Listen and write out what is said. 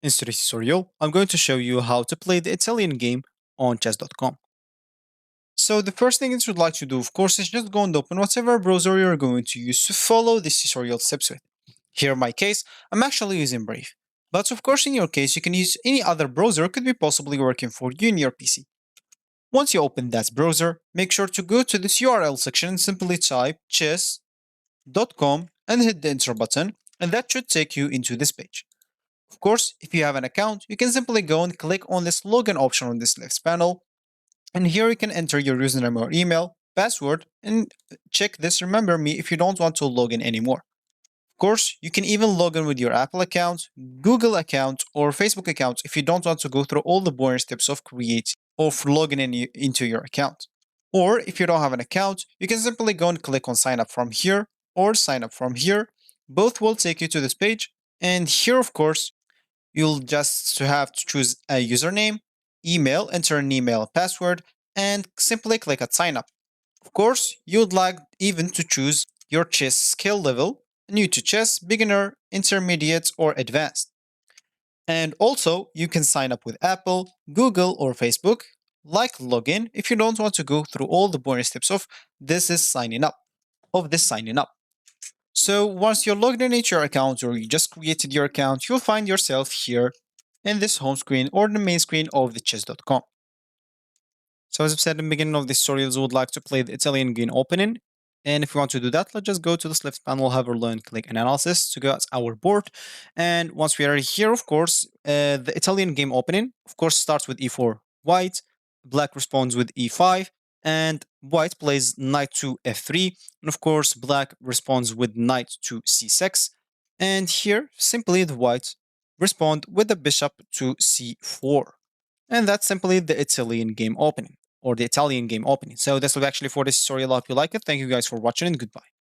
In today's tutorial, I'm going to show you how to play the Italian game on chess.com. So the first thing that you'd like to do, of course, is just go and open whatever browser you're going to use to follow this tutorial steps with. Here in my case, I'm actually using Brave. But of course, in your case, you can use any other browser could be possibly working for you in your PC. Once you open that browser, make sure to go to this URL section and simply type chess.com and hit the enter button, and that should take you into this page. Of course, if you have an account, you can simply go and click on this login option on this left panel. And here you can enter your username or email, password, and check this remember me if you don't want to log in anymore. Of course, you can even log in with your Apple account, Google account, or Facebook account if you don't want to go through all the boring steps of creating or logging into your account. Or if you don't have an account, you can simply go and click on sign up from here or sign up from here. Both will take you to this page. And here, of course, you'll just have to choose a username, email, enter an email password, and simply click at sign up. Of course, you'd like even to choose your chess skill level, new to chess, beginner, intermediate, or advanced. And also, you can sign up with Apple, Google, or Facebook, like login if you don't want to go through all the boring steps of signing up. So once you're logged in into your account or you just created your account, you'll find yourself here in this home screen or the main screen of the chess.com. So as I've said in the beginning of this tutorial, we would like to play the Italian game opening. And if we want to do that, let's just go to this left panel, hover and click analysis to go at our board. And once we are here, of course, the Italian game opening, of course, starts with e4 white, black responds with e5, and white plays knight to f3. And of course, black responds with knight to c6. And here, simply the white respond with the bishop to c4. And that's simply the Italian game opening or the Italian game opening. So this will be actually for this tutorial. I hope you like it. Thank you guys for watching and goodbye.